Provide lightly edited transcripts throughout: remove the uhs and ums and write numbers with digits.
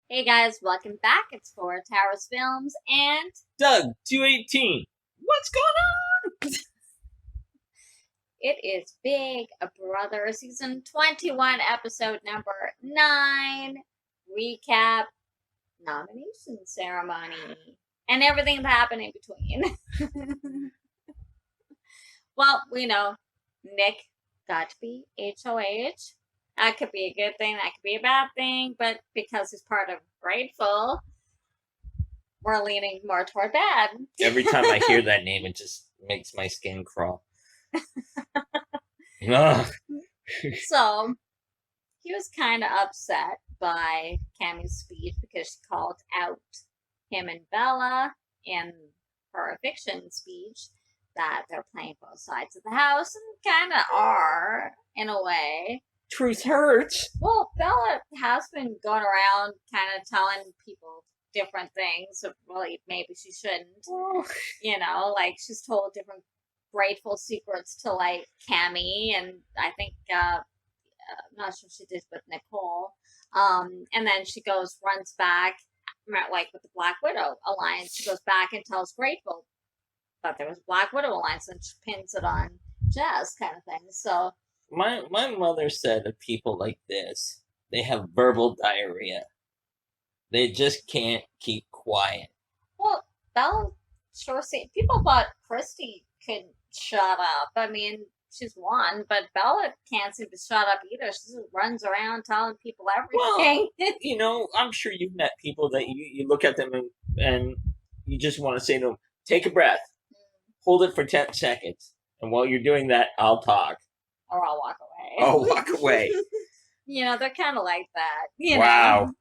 Hey guys, welcome back. It's for Towers Films, and Doug, 218. What's going it is Big Brother Season 21, Episode number 9, recap, nomination ceremony, and everything that happened in between. Well, we know Nick got to be HOH. That could be a good thing, that could be a bad thing, but because he's part of Grateful, we're leaning more toward bad. on? Every time I hear that name, it just makes my skin crawl. Ugh. So, he was kind of upset by Cammy's speech because she called out him and Bella in her eviction speech that they're playing both sides of the house, and kind of are, in a way. Truth hurts. Well, Bella has been going around kind of telling people different things, so really maybe she shouldn't. You know, like she's told different grateful secrets to like Cammy, and I think I'm not sure she did with Nicole. And then she runs back, like with the Black Widow alliance. She goes back and tells Grateful that there was a Black Widow alliance, and she pins it on Jess, kind of thing. So My mother said of people like this, they have verbal diarrhea. They just can't keep quiet. well, Bella sure seemed people thought Christy could shut up. I mean, she's won, but Bella can't seem to shut up either. She just runs around telling people everything. I'm sure you've met people that you look at them and you just want to say to them, take a breath, hold it for 10 seconds, and while you're doing that, I'll talk. Or I'll walk away. I'll walk away. They're kind of like that. Wow.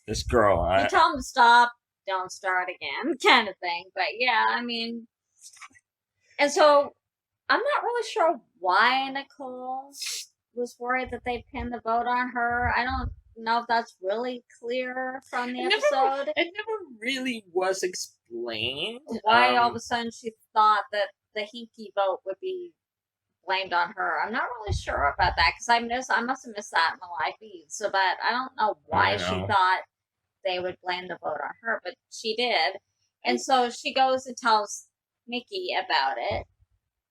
This girl. You tell them to stop, don't start again, kind of thing. But yeah, I mean, and so I'm not really sure why Nicole was worried that they pinned the vote on her. I don't know if that's really clear from the episode. It never really was explained. Why all of a sudden she thought that the Hinky vote would be blamed on her. I'm not really sure about that because I must have missed that in the live feed. So, but I don't know why she thought they would blame the vote on her, but she did. And so she goes and tells Mickey about it,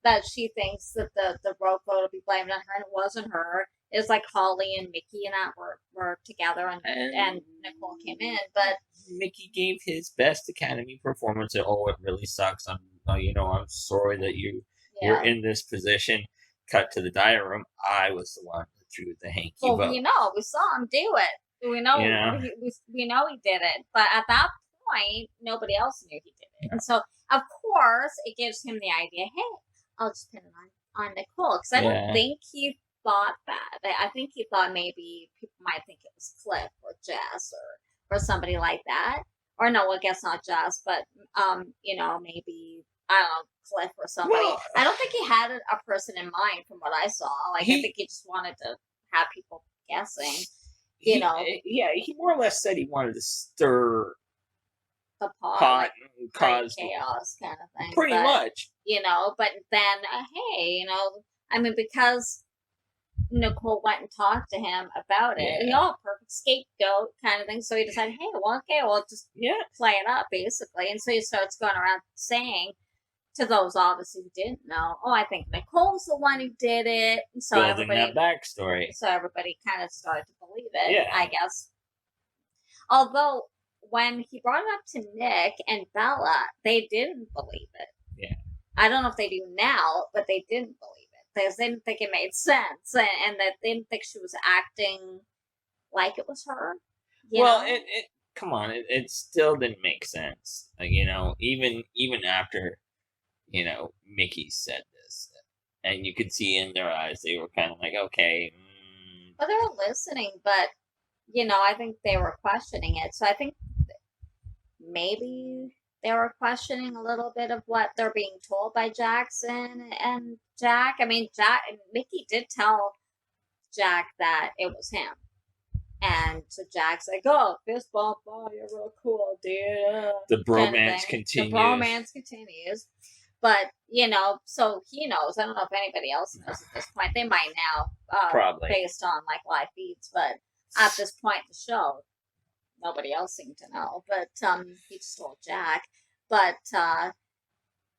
that she thinks that the vote vote will be blamed on her, and it wasn't her. It was like Holly and Mickey and that were together, and Nicole came in, but Mickey gave his best Academy performance. It really sucks. I'm sorry that you're in this position. Cut to the dining room. I was the one that threw the hanky vote. Well, we saw him do it. We know we know he did it, but at that point, nobody else knew he did it, and so of course it gives him the idea. Hey, I'll just pin it on Nicole, because I don't think he thought that. I think he thought maybe people might think it was Cliff or Jess or somebody like that. Or no, I guess not Jess, but maybe I don't know, Cliff or somebody. Well, I don't think he had a person in mind from what I saw. I think he just wanted to have people guessing. He more or less said he wanted to stir the pot and cause chaos, kind of thing. Pretty much. But then, because Nicole went and talked to him about it, perfect scapegoat kind of thing. So he decided, hey, just play it up, basically. And so he starts going around saying to those obviously who didn't know, I think Nicole's the one who did it. And so building that backstory. So everybody kind of started to believe it, I guess. Although when he brought it up to Nick and Bella, they didn't believe it. Yeah. I don't know if they do now, but they didn't believe it. They didn't think it made sense, and that they didn't think she was acting like it was her. It come on, it still didn't make sense. Even after, Mickey said this, and you could see in their eyes they were kind of like, okay. Well, they were listening, but I think they were questioning it. So I think maybe they were questioning a little bit of what they're being told by Jackson and Jack. I mean, Mickey did tell Jack that it was him. And so Jack's like, fist bump, you're real cool, dude. The bromance continues. The bromance continues. But, so he knows. I don't know if anybody else knows at this point. They might now, probably, based on, live feeds. But at this point in the show, nobody else seemed to know. But he just told Jack. But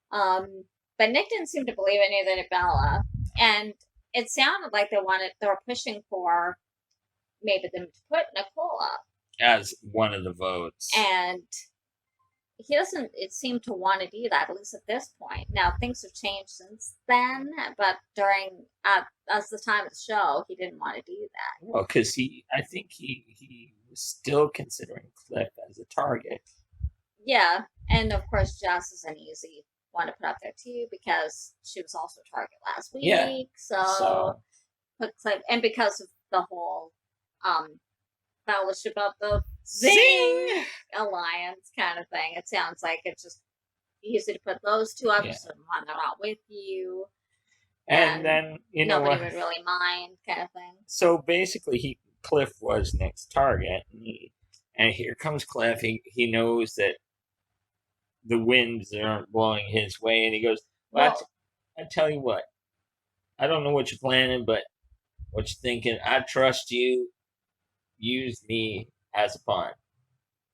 but Nick didn't seem to believe it, neither did Bella. And it sounded like they were pushing for maybe them to put Nicole up as one of the votes. And he doesn't, it seemed to want to do that, at least at this point. Now, things have changed since then, but as the time of the show, he didn't want to do that. Well, because I think he was still considering Cliff as a target. Yeah, and of course, Jess is an easy one to put up there too, because she was also a target last week. Yeah. So put Cliff, and because of the whole fellowship of the Zing alliance kind of thing, it sounds like it's just easy to put those two up, so when they're not with you, and then nobody would really mind, kind of thing. So basically, Cliff was Nick's target, and here comes Cliff. He knows that the winds aren't blowing his way, and he goes, "Well, I tell you what, I don't know what you're planning, but what you're thinking, I trust you. Use me as a pawn."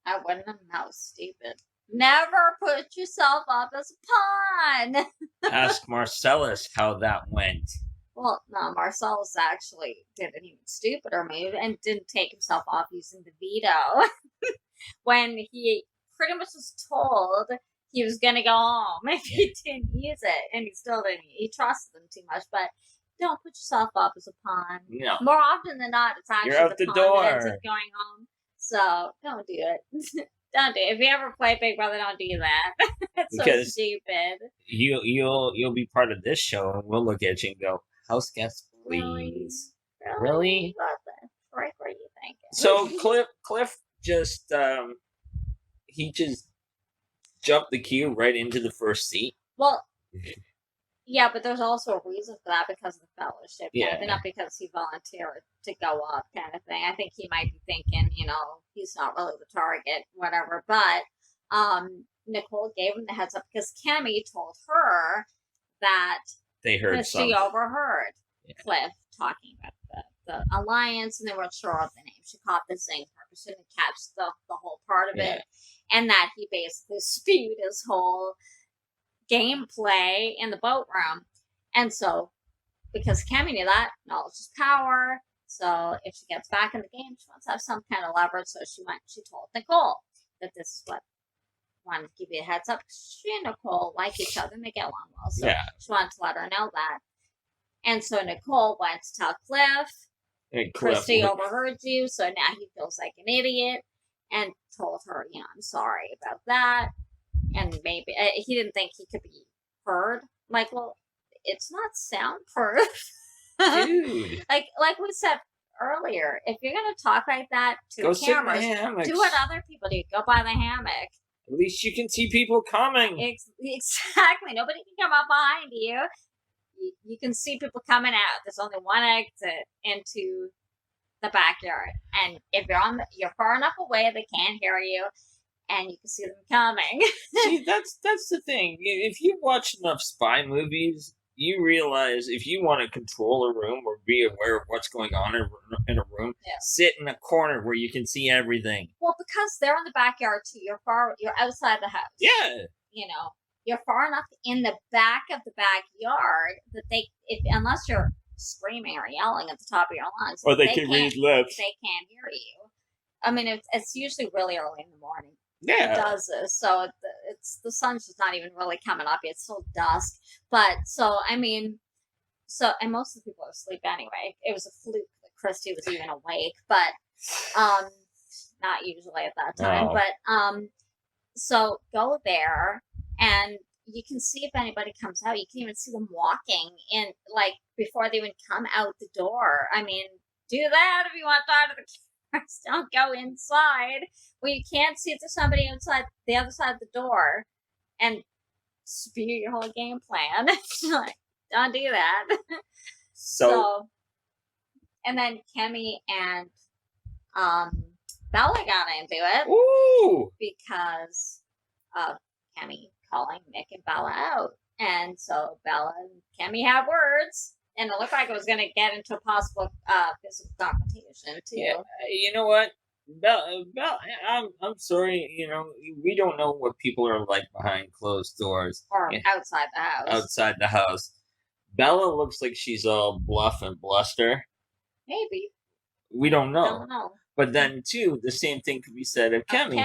I wouldn't have. That was stupid. Never put yourself up as a pawn. Ask Marcellus how that went. Well, no, Marcellus actually did an even stupider move and didn't take himself off using the veto when he pretty much was told he was going to go home if he didn't use it, and he still didn't. He trusted them too much, but don't put yourself up as a pawn. No. More often than not, it's actually You're out the the pawn door. that ends up going home. So don't do it. Don't do it. If you ever play Big Brother, don't do that. It's so stupid. You'll be part of this show, and we'll look at you and go, "House guests, please." Really? What the frick were you thinking? So Cliff just he just jumped the queue right into the first seat. Well, yeah, but there's also a reason for that, because of the fellowship. Yeah. Not because he volunteered to go up, kind of thing. I think he might be thinking, he's not really the target, whatever. But Nicole gave him the heads up because Cammy told her that they heard something. She overheard Cliff talking about the alliance, and they weren't sure of the name. She caught the Zing part, but she didn't catch the whole part of it, and that he basically spewed his whole gameplay in the boat room. And so, because Cammy knew that, knowledge is power, so if she gets back in the game, she wants to have some kind of leverage. So she told Nicole that this is what wanted to give you a heads up. She and Nicole like each other and they get along well, so she wanted to let her know that. And so Nicole went to tell Cliff, Christy overheard you, so now he feels like an idiot, and told her, I'm sorry about that. And maybe he didn't think he could be heard. Like, well, it's not soundproof. Dude. like we said earlier, if you're going to talk like that to the cameras, do what other people do. Go by the hammock. At least you can see people coming. Exactly. Nobody can come up behind you. You can see people coming out. There's only one exit into the backyard. And if you're far enough away, they can't hear you. And you can see them coming. See, that's the thing. If you watch enough spy movies, you realize if you want to control a room or be aware of what's going on in a room, sit in a corner where you can see everything. Well, because they're in the backyard too. You're outside the house. Yeah. You're far enough in the back of the backyard that unless you're screaming or yelling at the top of your lungs, or they can read lips, they can't hear you. I mean, it's usually really early in the morning. Yeah, it does this. So the sun's just not even really coming up yet. It's still dusk. But and most of the people are asleep anyway. It was a fluke that Christy was even awake, but not usually at that time. No. But so go there, and you can see if anybody comes out. You can even see them walking in, like, before they even come out the door. I mean, do that if you want to talk to the kids. Don't go inside where you can't see if there's somebody outside the other side of the door and spew your whole game plan. Like, don't do that. So, and then Kemi and Bella got into it. Ooh. Because of Kemi calling Nick and Bella out. And so Bella and Kemi have words. And it looked like it was going to get into a possible physical confrontation, too. Yeah, you know what? I'm sorry, we don't know what people are like behind closed doors or outside the house. Outside the house. Bella looks like she's all bluff and bluster. Maybe. We don't know. Don't know. But then, too, the same thing could be said of Kemi.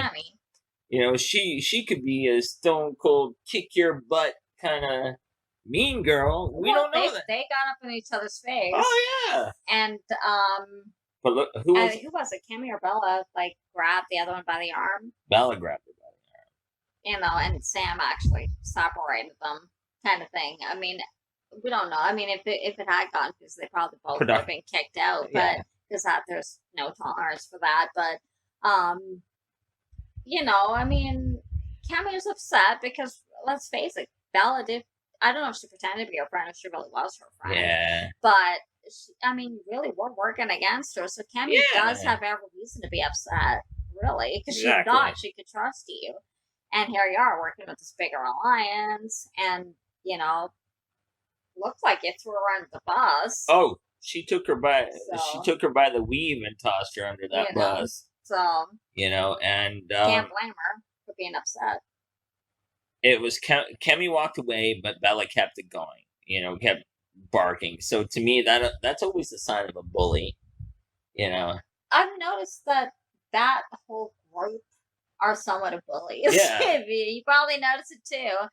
She could be a stone cold, kick your butt kind of mean girl. We don't know that. They got up in each other's face. Oh, yeah. And, but look, who was it? Kemi or Bella, like, grabbed the other one by the arm? Bella grabbed her by the arm. And Sam actually separated them, kind of thing. I mean, we don't know. I mean, if it had gone, because they probably both would have been kicked out, but because there's no tolerance for that. But, I mean, Kemi was upset because, let's face it, Bella did. I don't know if she pretended to be her friend, if she really was her friend. Yeah. But, really, we're working against her. So Kemi does have every reason to be upset, really, because she thought she could trust you. And here you are working with this bigger alliance, and, looks like you threw her under the bus. Oh, she took her by the weave and tossed her under that bus. So and can't blame her for being upset. It was Kemi walked away, but Bella kept it going. Kept barking. So to me, that's always a sign of a bully. I've noticed that whole group are somewhat of bullies. Yeah. You probably noticed it too.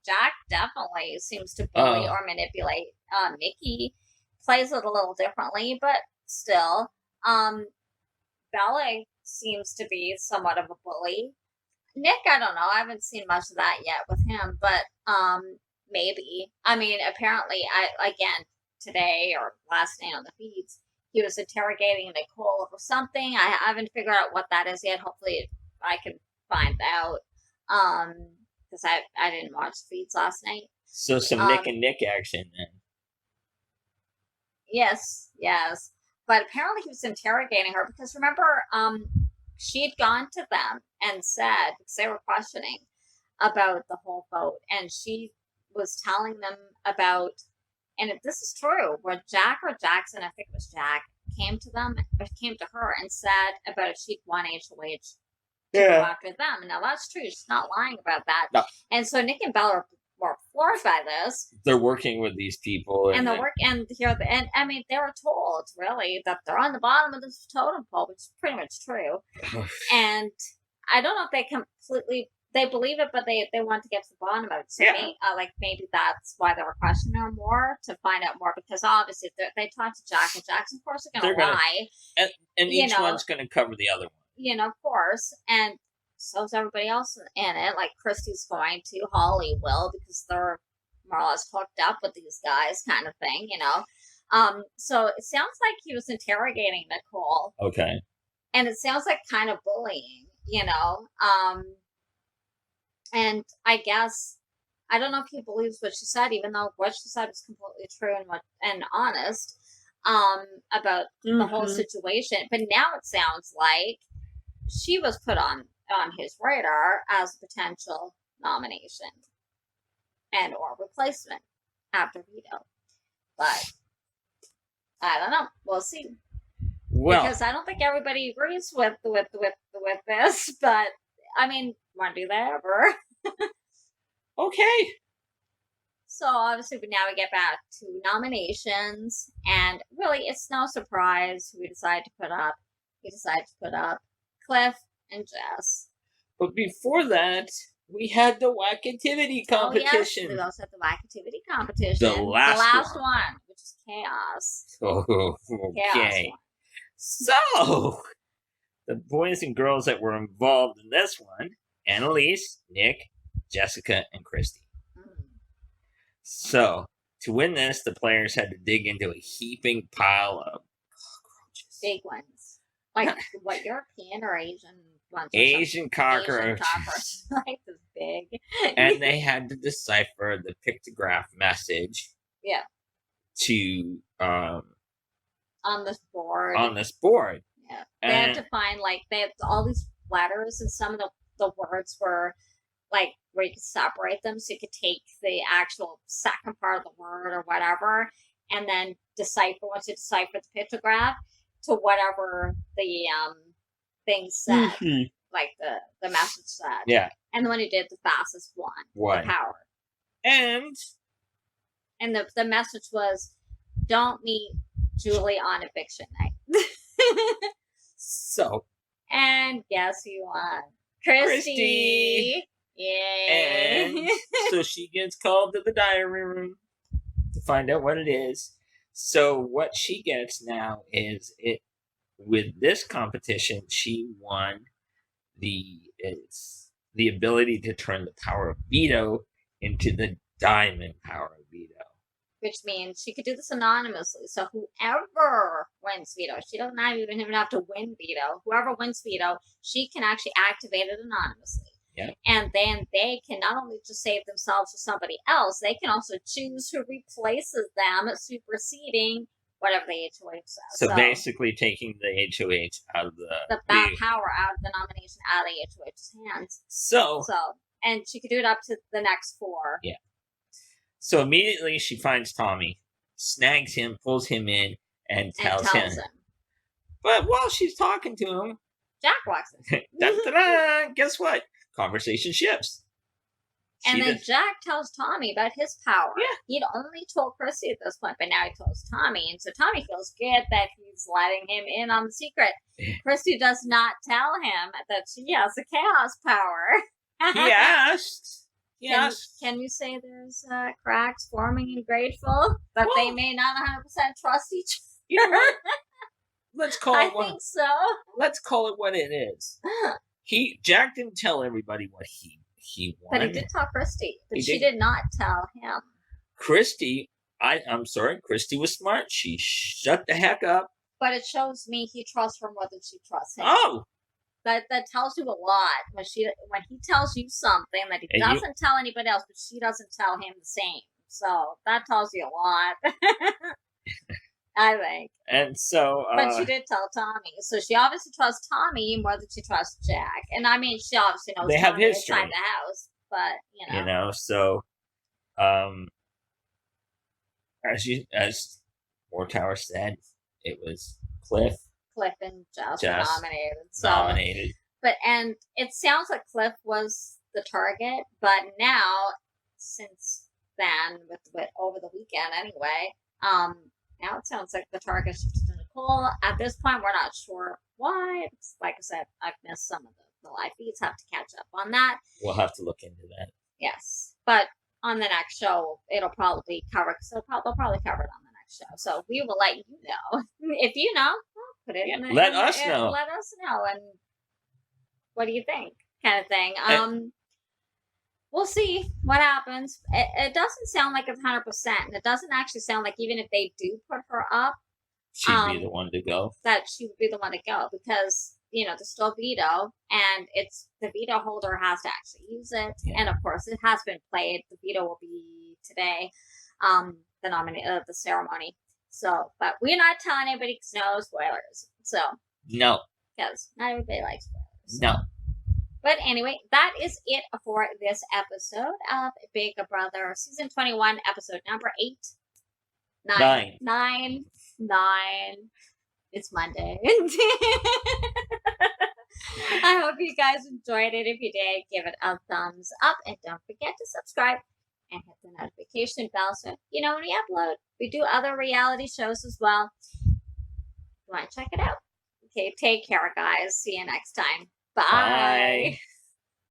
Jack definitely seems to bully or manipulate. Mickey plays it a little differently, but still. Bella seems to be somewhat of a bully. Nick, I don't know. I haven't seen much of that yet with him, but maybe. I mean, apparently, today or last night on the feeds, he was interrogating Nicole over something. I haven't figured out what that is yet. Hopefully, I can find out. Because I didn't watch the feeds last night. So some Nick and Nick action then. Yes. But apparently he was interrogating her because remember, she had gone to them and said, because they were questioning about the whole vote, and she was telling them about, and if this is true, where Jack or Jackson, I think it was Jack, came to her and said about if she'd won HOH to go after them. Now that's true. She's not lying about that. No. And so Nick and Bella were floored by this. They're working with these people, and I mean, they were told really that they're on the bottom of this totem pole, which is pretty much true. And I don't know if they completely believe it, but they want to get to the bottom of it. So maybe that's why they were questioning her more, to find out more, because obviously they talked to Jack, and Jack's of course are going to lie, and each one's going to cover the other one. Of course, and so's everybody else in it. Like Christy's going to, Holly will, because they're more or less hooked up with these guys, kind of thing. So it sounds like he was interrogating Nicole. Okay. And it sounds like kind of bullying. And I guess I don't know if he believes what she said, even though what she said was completely true and honest about the whole situation. But now it sounds like she was put on his radar as a potential nomination and or replacement after veto. But I don't know. We'll see. Well, because I don't think everybody agrees with this, but I mean, when do they ever? Okay. So obviously, now we get back to nominations, and really, it's no surprise who we decided to put up. We decided to put up Cliff and Jess. But before that, we had the Whack-Activity competition. Oh, yes. We also had the Whack-Activity competition. The last one, which is Chaos. Oh, okay. So, the boys and girls that were involved in this one, Annalise, Nick, Jessica, and Christy. So, to win this, the players had to dig into a heaping pile of cockroaches. Big ones. Like, what, European or Asian ones? Asian cockroaches. Like, this big. And they had to decipher the pictograph message. Yeah. To, on this board. Yeah. They had to find, they had all these letters, and some of the words were, where you could separate them, so you could take the actual second part of the word or whatever, and then once you decipher the pictograph, to whatever the thing said, like the message said. Yeah. And the one who did the fastest won. The power. And the message was, don't meet Julie on eviction night. So. And guess who won? Christy. Yay. And so she gets called to the diary room to find out what it is. So what she gets now is with this competition, she won the ability to turn the power of veto into the diamond power of veto. Which means she could do this anonymously. So whoever wins veto, she doesn't even have to win veto. Whoever wins veto, she can actually activate it anonymously. Yeah. And then they can not only just save themselves or somebody else, they can also choose who replaces them, superseding whatever the HOH says. So basically taking the HOH out of the power out of the nomination out of the HOH's hands. So and she could do it up to the next 4. Yeah. So immediately she finds Tommy, snags him, pulls him in, and tells him. But while she's talking to him, Jack walks in. Dun-dun-dun, guess what? Conversation shifts. And then Jack tells Tommy about his power. Yeah. He'd only told Christy at this point, but now he tells Tommy. And so Tommy feels good that he's letting him in on the secret. Christy does not tell him that she has a chaos power. He asked. Yes. Can we say there's cracks forming in Grateful? That they may not 100% trust each other? You know what? Let's call it I think so. Let's call it what it is. Jack didn't tell everybody what he wanted. But he did tell Christy. But she did not tell him. Christy, I'm sorry, Christy was smart. She shut the heck up. But it shows me he trusts her more than she trusts him. Oh! That tells you a lot when he tells you something that he doesn't tell anybody else, but she doesn't tell him the same. So that tells you a lot. I think. And so but she did tell Tommy. So she obviously trusts Tommy more than she trusts Jack. And I mean she obviously knows they Tommy have history inside the house. But so as Moore said, it was Cliff and Jess nominated. And it sounds like Cliff was the target, but now, since then, with over the weekend anyway, now it sounds like the target shifted to Nicole. At this point, we're not sure why. It's, like I said, I've missed some of the live feeds. Have to catch up on that. We'll have to look into that. Yes, but on the next show, it'll probably cover. So they'll probably cover it on the next show. So we will let you know. If you know, put it in. Let us know. Let us know. And what do you think? Kind of thing. We'll see what happens. It doesn't sound like it's 100%, and it doesn't actually sound like even if they do put her up, she'd be the one to go. That she would be the one to go because there's still veto, and it's the veto holder has to actually use it, and of course it has been played. The veto will be today, the ceremony. So, but we're not telling anybody because no spoilers. So no, because not everybody likes spoilers. No. But anyway, that is it for this episode of Big Brother Season 21, episode number 8. 9. It's Monday. I hope you guys enjoyed it. If you did, give it a thumbs up. And don't forget to subscribe and hit the notification bell so you know when we upload. We do other reality shows as well. You want to check it out. Okay, take care, guys. See you next time. Bye.